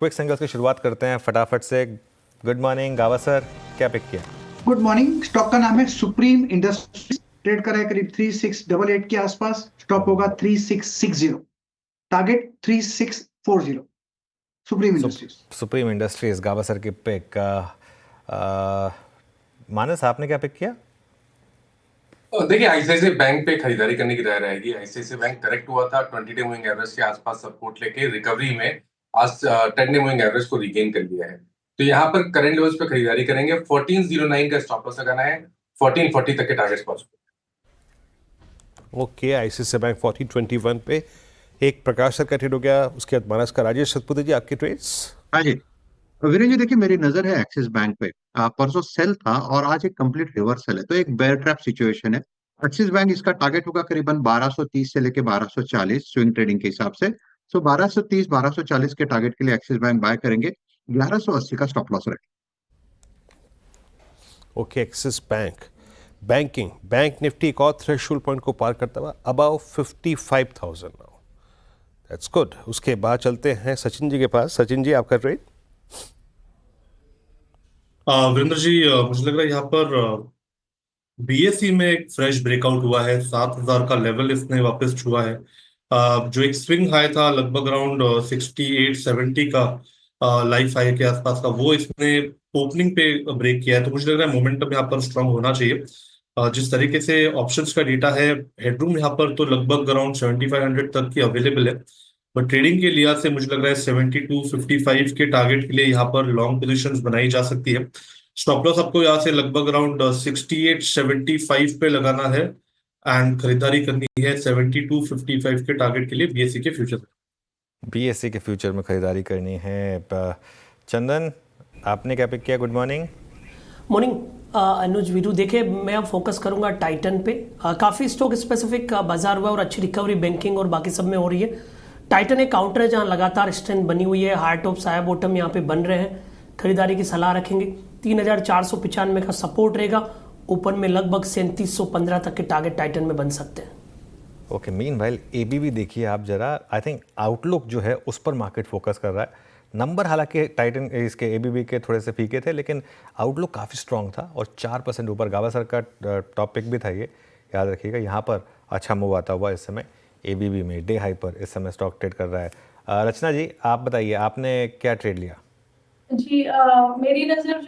Quick singles की शुरुआत करते हैं फटाफट से। गुड मॉर्निंग गावा सर, क्या पिक किया? Good morning. स्टॉक का नाम है सुप्रीम इंडस्ट्रीज। ट्रेड कर रहा है करीब 3688 के आसपास। स्टॉप होगा 3660, target 3640। Supreme industries. Supreme industries गावा सर की पिक। मानस आपने क्या पिक किया? देखिए, आईसीआईसीआई बैंक पे खरीदारी करने की राय रहेगी। आईसीआईसीआई बैंक करेक्ट हुआ था 20 डे मूविंग एवरेज के आसपास सपोर्ट लेके रिकवरी में आज 10 डे मूविंग एवरेज को रिगेन कर लिया है। तो यहाँ पर करंट लेवल्स पे खरीदारी करेंगे। 1409 का स्टॉप लॉस लगाना है, 1440 तक के टारगेट्स पहुंच। ओके, आईसीआईसीआई बैंक 1421 पे एक प्रकाश सर का ट्रेड हो गया। उसके बाद मानस का। राजेश सतपुते जी, आपके ट्रेड्स? हाँ जी वीरेंद्र जी, देखिए मेरी नजर है एक्सिस बैंक पे। परसों सेल था और आज एक कंप्लीट रिवर्सल है, तो एक बेयर ट्रैप सिचुएशन है। एक्सिस बैंक, इसका टारगेट होगा करीबन 1230 से लेके 1240 स्विंग ट्रेडिंग के हिसाब से। सो 1230 1240 के टारगेट के लिए एक्सिस बैंक बाय करेंगे। 1180 का स्टॉप लॉस रहेगा। Okay, axis bank banking bank Nifty एक और थ्रेशोल्ड पॉइंट को पार करता हुआ अबाउ 55,000 नाउ। That's good. उसके बाद चलते हैं सचिन जी के पास। सचिन जी, आपका ट्रेड? वीरेंद्र जी, मुझे लग रहा है यहाँ पर बीएसई में एक फ्रेश ब्रेकआउट हुआ है। 7,000 का लेवल इसने वापस छुआ है। जो एक स्विंग हाई था लगभग अराउंड 6870 का लाइफ हाई के आसपास का, वो इसने ओपनिंग पे ब्रेक किया है। तो मुझे लग रहा है मोमेंटम यहाँ पर स्ट्रांग होना चाहिए। जिस तरीके से ऑप्शंस का डेटा है, हेडरूम यहाँ पर तो लगभग अराउंड 7500 तक की अवेलेबल है। बट ट्रेडिंग के लिहाज से मुझे लग रहा है 7255 के टारगेट के लिए यहाँ पर लॉन्ग पोजीशंस बनाई जा सकती है। स्टॉप लॉस आपको यहाँ से लगभग अराउंड 6875 पे लगाना है एंड खरीदारी करनी है 7255 के टारगेट के लिए बीएसई के फ्यूचर। बीएसई के फ्यूचर में खरीदारी करनी है। चंदन, आपने क्या पिक किया? Good morning. मॉर्निंग अनुज वीरू। देखिए, मैं अब फोकस करूंगा टाइटन पे। काफ़ी स्टॉक स्पेसिफिक बाजार हुआ और अच्छी रिकवरी बैंकिंग और बाकी सब में हो रही है। टाइटन एक काउंटर है जहां लगातार स्ट्रेंथ बनी हुई है। हाई टॉप साया बॉटम यहाँ पे बन रहे हैं। खरीदारी की सलाह रखेंगे। 3495 का सपोर्ट रहेगा। ऊपर में लगभग 3715 तक के टारगेट टाइटन में बन सकते हैं। ओके, मीनवाइल एबीबी देखिए आप जरा। आई थिंक आउटलुक जो है उस पर मार्केट फोकस कर रहा है। नंबर हालांकि टाइटन इसके एबीबी के थोड़े से फीके थे, लेकिन आउटलुक काफ़ी स्ट्रांग था और 4% ऊपर। गावा सर का टॉप पिक भी था ये, याद रखिएगा। यहाँ पर अच्छा मूव आता हुआ इस समय एबीबी में डे हाई पर इस समय स्टॉक ट्रेड कर रहा है। रचना जी, आप बताइए, आपने क्या ट्रेड लिया? जी, मेरी नजर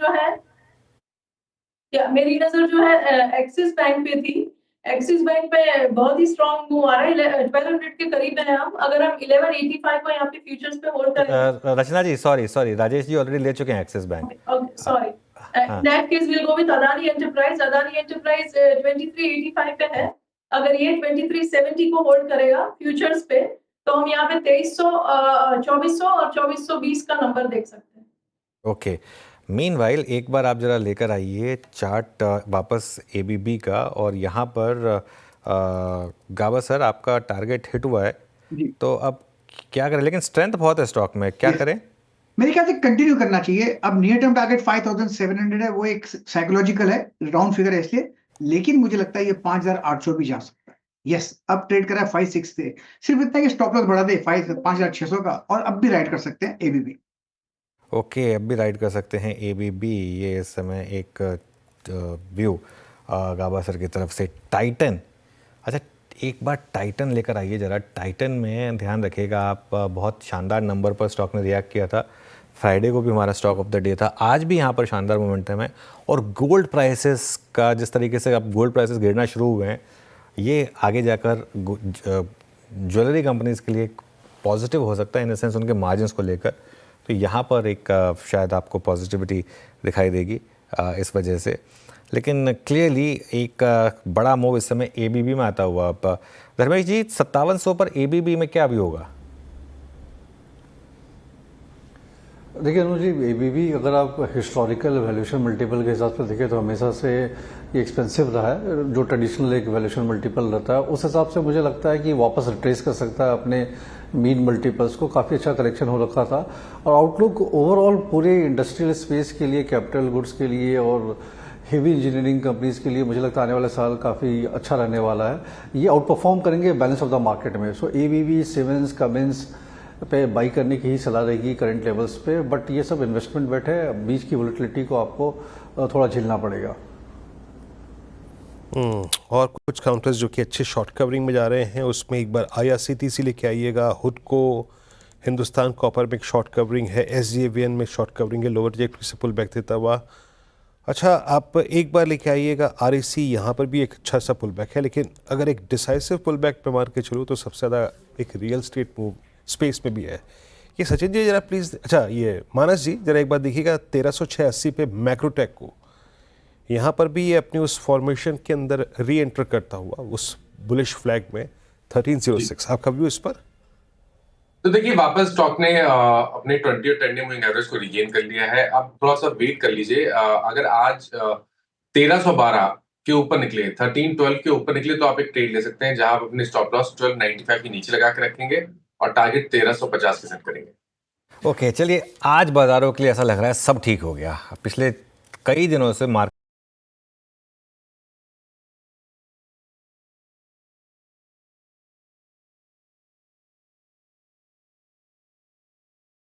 जो है एक्सिस बैंक पे थी। एक्सिस बैंक पे बहुत ही स्ट्रांग मूव आ रहा है। 1200 के करीब है हम। अगर हम 1185 को यहाँ पे फ्यूचर्स पे होल्ड करें। रचना जी, सॉरी, राजेश जी ऑलरेडी ले चुके हैं axis bank. Okay, sorry. In that case will go with Adani enterprise. Adani enterprise 2385 पे है। अगर ये 2370 को होल्ड करेगा फ्यूचर्स पे, तो हम यहाँ पे 2300, 2400 और 2420 का नंबर देख सकते हैं। ओके, मीनवाइल एक बार आप जरा लेकर आइए चार्ट वापस एबीबी का। और यहाँ पर गावा सर, आपका टारगेट हिट हुआ है, तो अब क्या करें? लेकिन स्ट्रेंथ बहुत है स्टॉक में, क्या करें? मेरे ख्याल से कंटिन्यू करना चाहिए। अब नियर टर्म टारगेट 5700 है, वो एक साइकोलॉजिकल है, राउंड फिगर है इसलिए। लेकिन मुझे लगता है ये 5800 भी जा सकता है। यस, अब ट्रेड करा है 56 से। सिर्फ इतना कि स्टॉप लॉस बढ़ा दे 5600 का, और अब भी राइड कर सकते हैं एबीबी। ओके, अब भी राइड कर सकते हैं एबीबी। ये इस समय एक व्यू गावा सर की तरफ से। टाइटन, अच्छा एक बार टाइटन लेकर आइए जरा। टाइटन में ध्यान रखिएगा आप, बहुत शानदार नंबर पर स्टॉक ने रिएक्ट किया था। फ्राइडे को भी हमारा स्टॉक ऑफ द डे था। आज भी यहाँ पर शानदार मोमेंटम है। और गोल्ड प्राइसेस का जिस तरीके से अब गोल्ड प्राइसेस गिरना शुरू हुए हैं, ये आगे जाकर ज्वेलरी कंपनीज के लिए पॉजिटिव हो सकता है, इन द सेंस उनके मार्जिन्स को लेकर। तो यहाँ पर एक शायद आपको पॉजिटिविटी दिखाई देगी इस वजह से। लेकिन क्लियरली एक बड़ा मूव इस समय एबीबी में आता हुआ। धर्मेश जी, 5700 पर एबीबी में क्या भी होगा? देखिए अनुज जी, एबीबी अगर आप हिस्टोरिकल वैल्यूएशन मल्टीपल के हिसाब से देखें तो हमेशा से ये एक्सपेंसिव रहा है। जो ट्रेडिशनल एक वैल्यूएशन मल्टीपल रहता है, उस हिसाब से मुझे लगता है कि वापस रिट्रेस कर सकता है अपने मीन मल्टीपल्स को। काफ़ी अच्छा करेक्शन हो रखा था। और आउटलुक ओवरऑल पूरे इंडस्ट्रियल स्पेस के लिए, कैपिटल गुड्स के लिए और हेवी इंजीनियरिंग कंपनीज के लिए मुझे लगता है आने वाले साल काफ़ी अच्छा रहने वाला है। ये आउट परफॉर्म करेंगे बैलेंस ऑफ द मार्केट में। सो एबीबी, सिमेंस, कमिंस, पे बाई करने की ही सलाह रहेगी करंट लेवल्स पे, बट ये सब इन्वेस्टमेंट बेट है, बीच की वोलेटिलिटी को आपको थोड़ा झेलना पड़ेगा। और कुछ काउंटर्स जो कि अच्छे शॉर्ट कवरिंग में जा रहे हैं, उसमें एक बार IRCTC लेके आइएगा, हुडको, हिंदुस्तान कॉपर में एक शॉर्ट कवरिंग है, SJVN में शॉर्ट कवरिंग है, लोअर ट्रैजेक्टरी से पुल बैक देता हुआ। अच्छा, आप एक बार लेके आइएगा REC, यहाँ पर भी एक अच्छा सा पुल बैक है, लेकिन अगर एक डिसाइसिव पुल बैक पे मार के चलो तो सबसे ज़्यादा एक रियल स्टेट मूव स्पेस में भी है। ये सचिन जी जरा प्लीज़, अच्छा ये मानस जी जरा एक बार देखिएगा 1306.80 पे मैक्रोटेक को, यहाँ पर भी ये अपनी उस फॉर्मेशन के अंदर री एंटर करता हुआ उस बुलिश फ्लैग में 1306, आपका व्यू इस पर? तो देखिए वापस स्टॉक ने अपने 20 और 10 डे मूविंग एवरेज को रिगेन कर लिया है। अब थोड़ा सा वेट कर लीजिए, अगर आज 1312 के ऊपर निकले, 1312 के ऊपर निकले तो आप एक ट्रेड ले सकते हैं, जहां आप अपने स्टॉप लॉस 1295 के नीचे लगा के रखेंगे और टारगेट 1350 के सेट करेंगे। ओके, चलिए आज बाजारों के लिए ऐसा लग रहा है सब ठीक हो गया। पिछले कई दिनों से मार्केट